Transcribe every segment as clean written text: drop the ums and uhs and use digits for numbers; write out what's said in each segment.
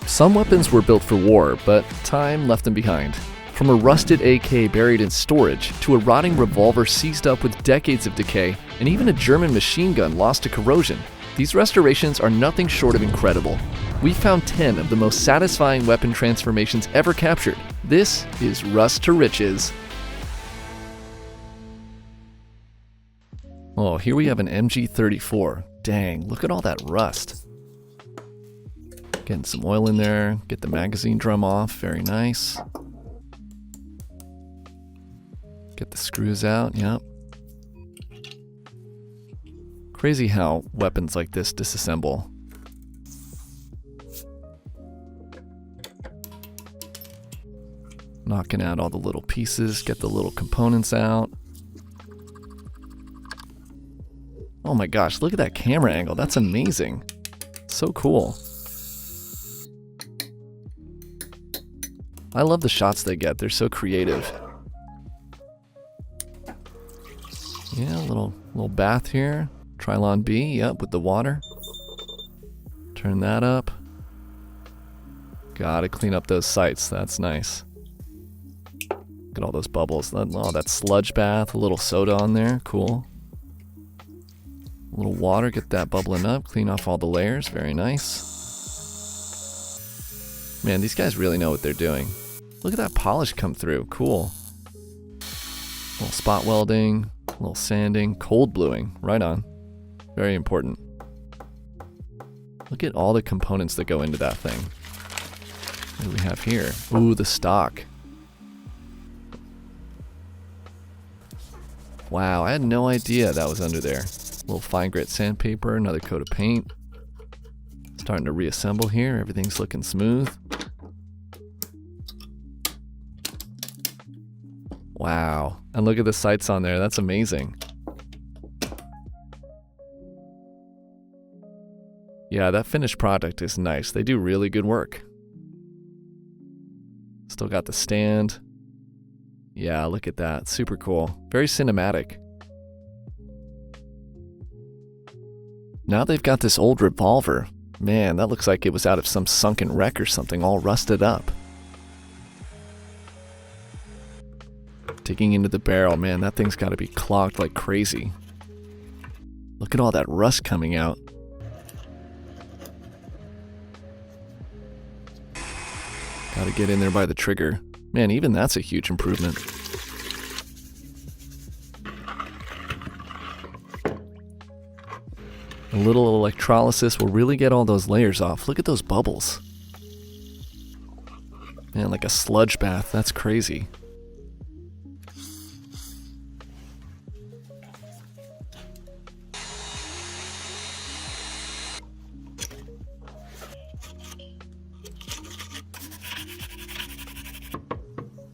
Some weapons were built for war, but time left them behind. From a rusted AK buried in storage, to a rotting revolver seized up with decades of decay, and even a German machine gun lost to corrosion, these restorations are nothing short of incredible. We found 10 of the most satisfying weapon transformations ever captured. This is Rust to Riches. Oh, here we have an MG34. Dang, look at all that rust. Getting some oil in there, get the magazine drum off, very nice. Get the screws out, yep. Crazy how weapons like this disassemble. Knocking out all the little pieces, get the little components out. Oh my gosh, look at that camera angle, that's amazing. So cool. I love the shots they get, they're so creative. Yeah, a little bath here. Trilon B, yep, with the water. Turn that up. Gotta clean up those sights, that's nice. Look at all those bubbles. Oh, that sludge bath, a little soda on there, cool. A little water, get that bubbling up, clean off all the layers, very nice. Man, these guys really know what they're doing. Look at that polish come through, cool. A little spot welding, a little sanding, cold bluing, right on. Very important. Look at all the components that go into that thing. What do we have here? Ooh, the stock. Wow, I had no idea that was under there. A little fine grit sandpaper, another coat of paint. Starting to reassemble here, everything's looking smooth. Wow, and look at the sights on there, that's amazing. Yeah, that finished product is nice, they do really good work. Still got the stand. Yeah, look at that, super cool, very cinematic. Now they've got this old revolver. Man, that looks like it was out of some sunken wreck or something, all rusted up. Digging into the barrel, man, that thing's got to be clogged like crazy. Look at all that rust coming out. Gotta get in there by the trigger. Man, even that's a huge improvement. A little electrolysis will really get all those layers off. Look at those bubbles. Man, like a sludge bath, that's crazy.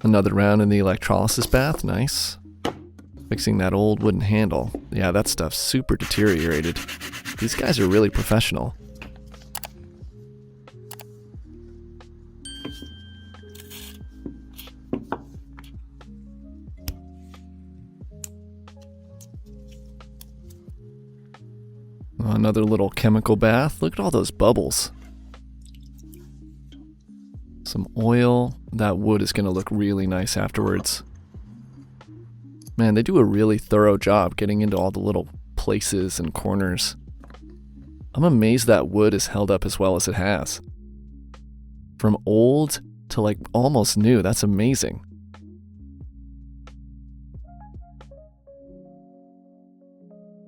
Another round in the electrolysis bath, nice. Fixing that old wooden handle. Yeah, that stuff's super deteriorated. These guys are really professional. Another little chemical bath. Look at all those bubbles. Some oil. That wood is going to look really nice afterwards. Man, they do a really thorough job getting into all the little places and corners. I'm amazed that wood is held up as well as it has. From old to like almost new, that's amazing.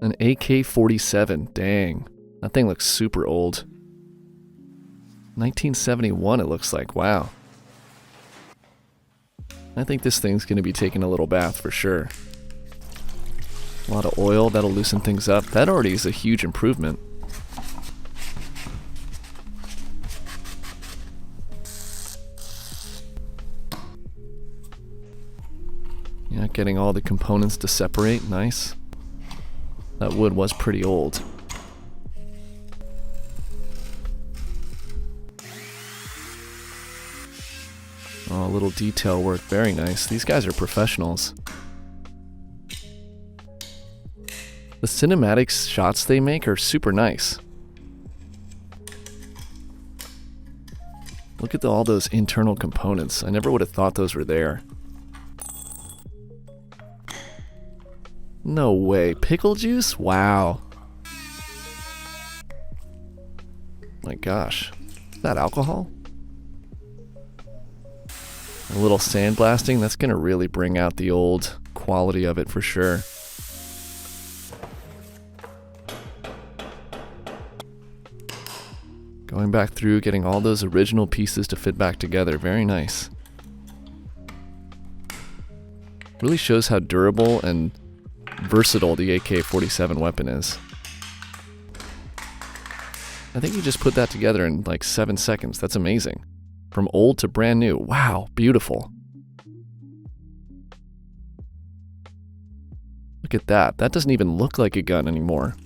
An AK-47, dang. That thing looks super old. 1971 it looks like, wow. I think this thing's going to be taking a little bath for sure. A lot of oil, that'll loosen things up. That already is a huge improvement. Yeah, getting all the components to separate, nice. That wood was pretty old. Oh, a little detail work, very nice. These guys are professionals. The cinematic shots they make are super nice. Look at all those internal components. I never would have thought those were there. No way. Pickle juice? Wow. My gosh. Is that alcohol? A little sandblasting. That's going to really bring out the old quality of it for sure. Going back through, getting all those original pieces to fit back together. Very nice. Really shows how durable and versatile the AK-47 weapon is. I think you just put that together in like 7 seconds. That's amazing. From old to brand new. Wow, beautiful. Look at that. That doesn't even look like a gun anymore.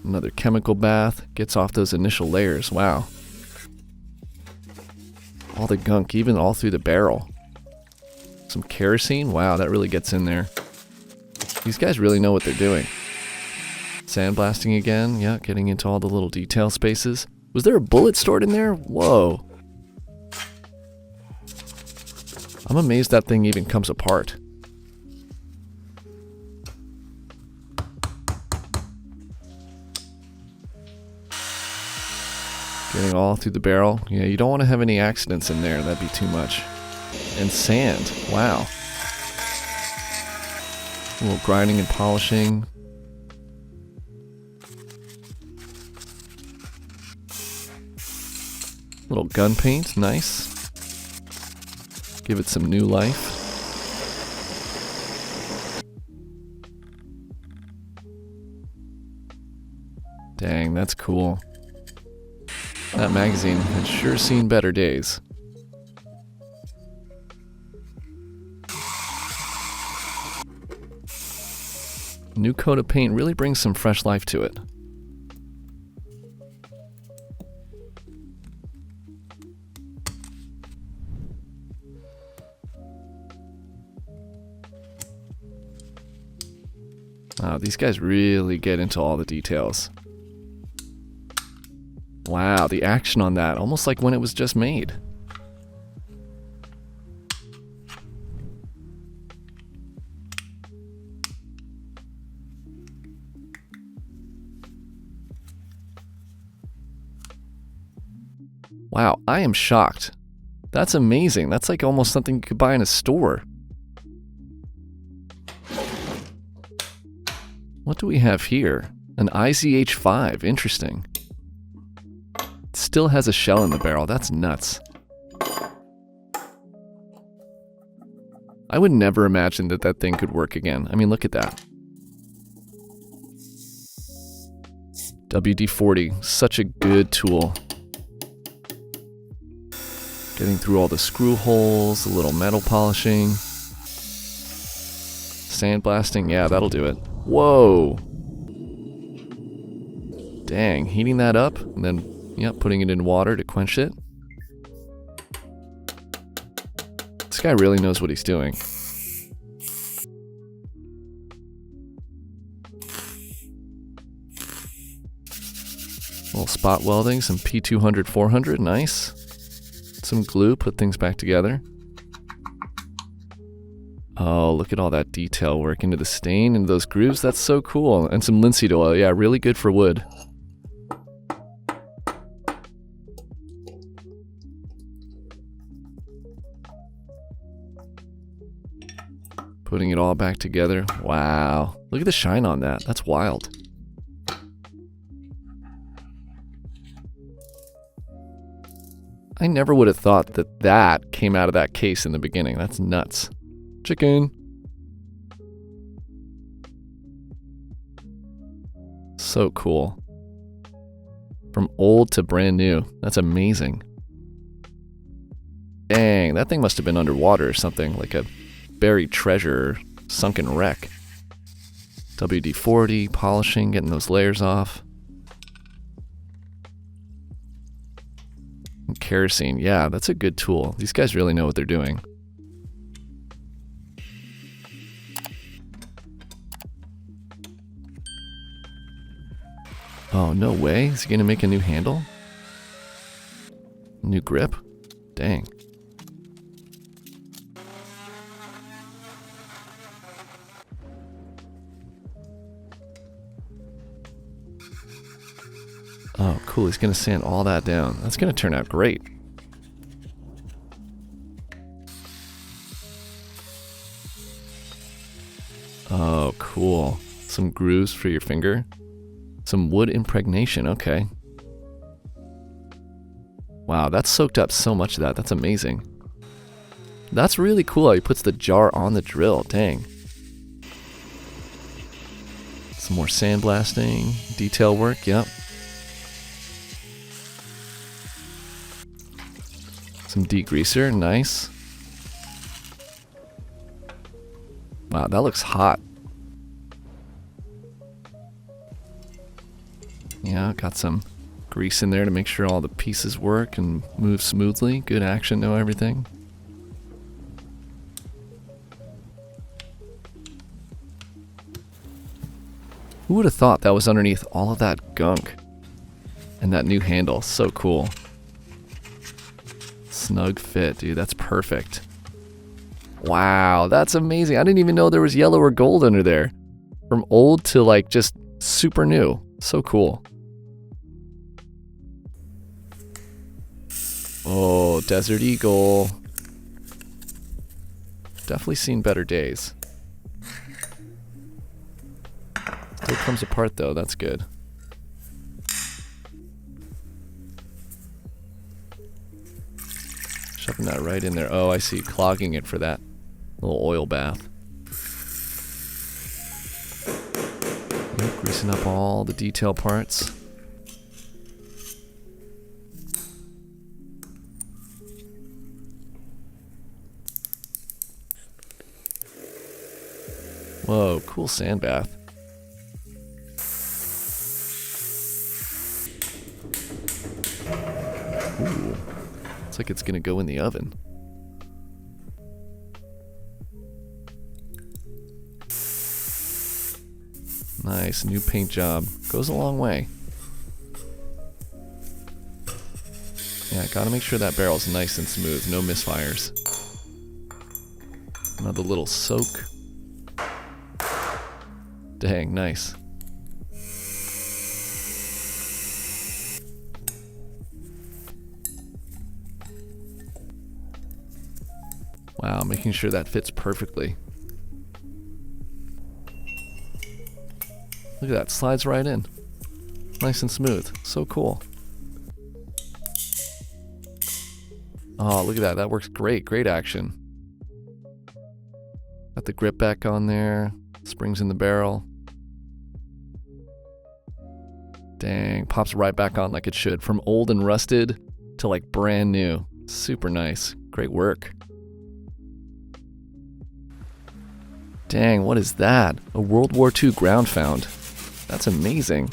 Another chemical bath. Gets off those initial layers. Wow. All the gunk, even all through the barrel. Some kerosene. Wow, that really gets in there. These guys really know what they're doing. Sandblasting again. Yeah, getting into all the little detail spaces. Was there a bullet stored in there? Whoa. I'm amazed that thing even comes apart. Getting all through the barrel. Yeah, you don't want to have any accidents in there. That'd be too much. And sand. Wow. A little grinding and polishing. Little gun paint. Nice. Give it some new life. Dang, that's cool. That magazine had sure seen better days. New coat of paint really brings some fresh life to it. Wow, these guys really get into all the details. Wow, the action on that, almost like when it was just made. Wow, I am shocked. That's amazing. That's like almost something you could buy in a store. What do we have here? An IZH-5. Interesting. It still has a shell in the barrel. That's nuts. I would never imagine that that thing could work again. I mean, look at that. WD-40. Such a good tool. Getting through all the screw holes, the little metal polishing. Sandblasting. Yeah, that'll do it. Whoa. Dang, heating that up and then, yep, putting it in water to quench it. This guy really knows what he's doing. A little spot welding, some P200, 400, nice. Some glue, put things back together. Oh, look at all that detail work into the stain, into those grooves. That's so cool. And some linseed oil. Yeah, really good for wood. Putting it all back together. Wow. Look at the shine on that. That's wild. I never would have thought that that came out of that case in the beginning. That's nuts. Chicken. So cool. From old to brand new. That's amazing. Dang, that thing must have been underwater or something, like a buried treasure, sunken wreck. WD-40, polishing, getting those layers off. And kerosene, yeah, that's a good tool. These guys really know what they're doing. Oh, no way. Is he going to make a new handle? New grip? Dang. Oh, cool. He's going to sand all that down. That's going to turn out great. Oh, cool. Some grooves for your finger. Some wood impregnation. Okay. Wow, that's soaked up so much of that. That's amazing. That's really cool how he puts the jar on the drill. Dang. Some more sandblasting. Detail work. Yep. Some degreaser, nice. Wow, that looks hot. Yeah, got some grease in there to make sure all the pieces work and move smoothly. Good action, know everything. Who would have thought that was underneath all of that gunk? And that new handle, so cool. Snug fit, dude, that's perfect. Wow, that's amazing. I didn't even know there was yellow or gold under there. From old to like just super new. So cool. Oh, Desert Eagle. Definitely seen better days. Still comes apart though, that's good. Shoving that right in there. Oh, I see. Clogging it for that little oil bath. Yep, greasing up all the detail parts. Whoa, cool sand bath. Ooh. Looks like it's gonna go in the oven. Nice, new paint job. Goes a long way. Yeah, gotta make sure that barrel's nice and smooth, no misfires. Another little soak. Dang, nice. Wow, making sure that fits perfectly. Look at that, slides right in. Nice and smooth, so cool. Oh, look at that, that works great, great action. Got the grip back on there, springs in the barrel. Dang, pops right back on like it should. From old and rusted to like brand new. Super nice, great work. Dang, what is that? A World War II ground found. That's amazing.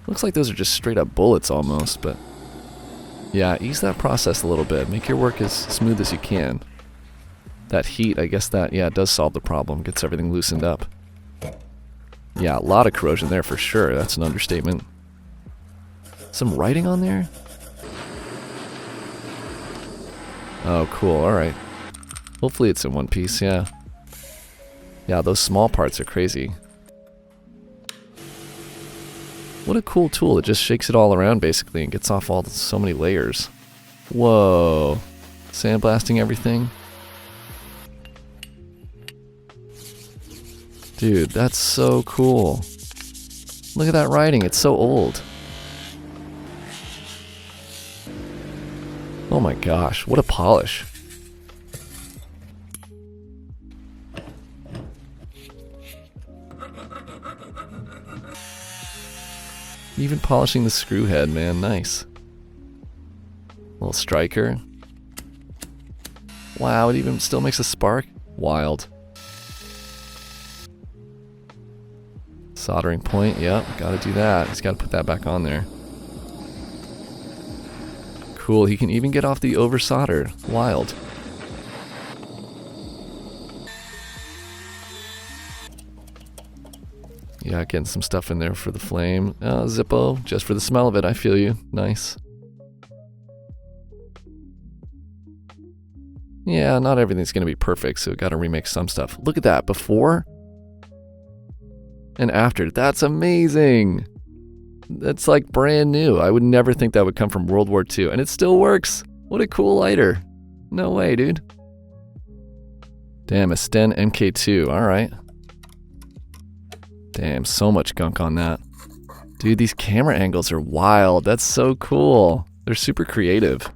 Looks like those are just straight up bullets almost, but yeah, ease that process a little bit. Make your work as smooth as you can. That heat, I guess that, yeah, does solve the problem. Gets everything loosened up. Yeah, a lot of corrosion there for sure. That's an understatement. Some writing on there? Oh, cool. Alright. Hopefully it's in one piece, yeah. Yeah, those small parts are crazy. What a cool tool. It just shakes it all around basically and gets off so many layers. Whoa. Sandblasting everything. Dude, that's so cool. Look at that writing. It's so old. Oh my gosh, what a polish. Even polishing the screw head, man, nice. Little striker. Wow, it even still makes a spark? Wild. Soldering point, yep, gotta do that. He's gotta put that back on there. Cool, he can even get off the over solder. Wild. Yeah, getting some stuff in there for the flame. Zippo, just for the smell of it. I feel you. Nice. Yeah, not everything's going to be perfect, so we got to remake some stuff. Look at that. Before and after. That's amazing. That's like brand new. I would never think that would come from World War II, and it still works. What a cool lighter. No way, dude. Damn, a STEN MK2. All right. Damn, so much gunk on that. Dude, these camera angles are wild. That's so cool. They're super creative.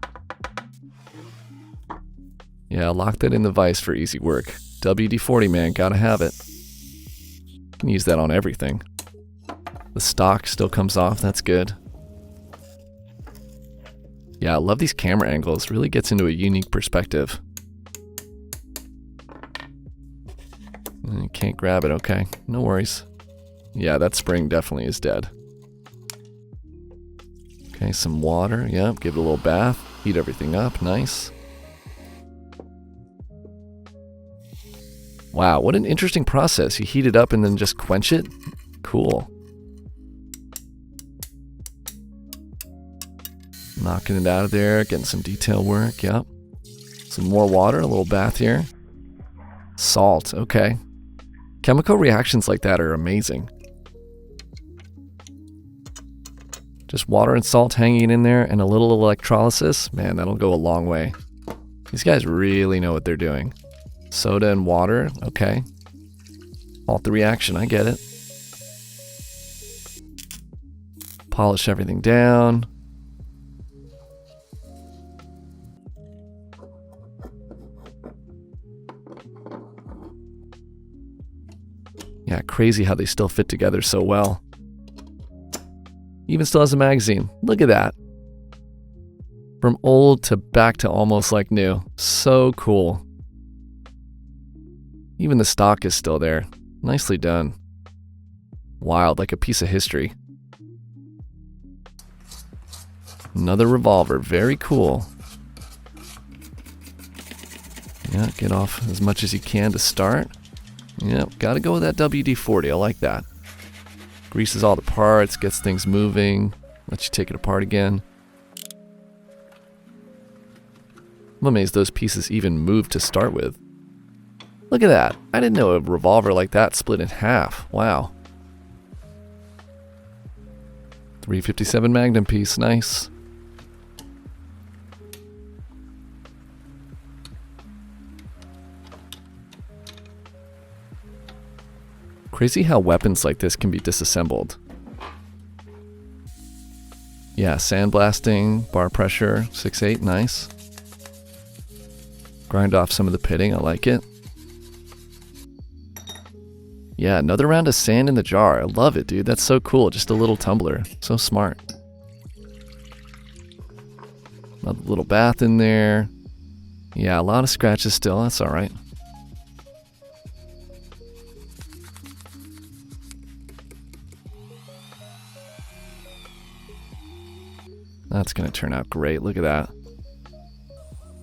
Yeah, lock that in the vise for easy work. WD-40, man, gotta have it. Can use that on everything. The stock still comes off, that's good. Yeah, I love these camera angles. Really gets into a unique perspective. You can't grab it, okay. No worries. Yeah, that spring definitely is dead. Okay, some water. Yep, give it a little bath. Heat everything up. Nice. Wow, what an interesting process. You heat it up and then just quench it? Cool. Knocking it out of there, getting some detail work. Yep. Some more water, a little bath here. Salt, okay. Chemical reactions like that are amazing. Just water and salt hanging in there and a little electrolysis. Man, that'll go a long way. These guys really know what they're doing. Soda and water, okay. Halt the reaction, I get it. Polish everything down. Yeah, crazy how they still fit together so well. Even still has a magazine. Look at that. From old to back to almost like new. So cool. Even the stock is still there. Nicely done. Wild, like a piece of history. Another revolver. Very cool. Yeah, get off as much as you can to start. Yep, gotta go with that WD-40. I like that. Greases all the parts, gets things moving, lets you take it apart again. I'm amazed those pieces even moved to start with. Look at that. I didn't know a revolver like that split in half. Wow. 357 Magnum piece. Nice. Crazy how weapons like this can be disassembled. Yeah, sandblasting, bar pressure, 6.8, nice. Grind off some of the pitting, I like it. Yeah, another round of sand in the jar. I love it, dude. That's so cool. Just a little tumbler. So smart. Another little bath in there. Yeah, a lot of scratches still. That's all right. That's going to turn out great. Look at that.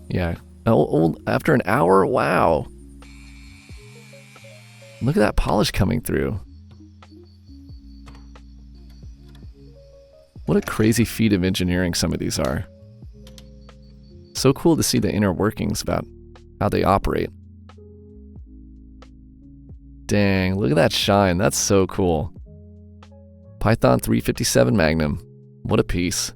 Yeah. Oh, after an hour? Wow. Look at that polish coming through. What a crazy feat of engineering some of these are. So cool to see the inner workings about how they operate. Dang, look at that shine. That's so cool. Python 357 Magnum. What a piece.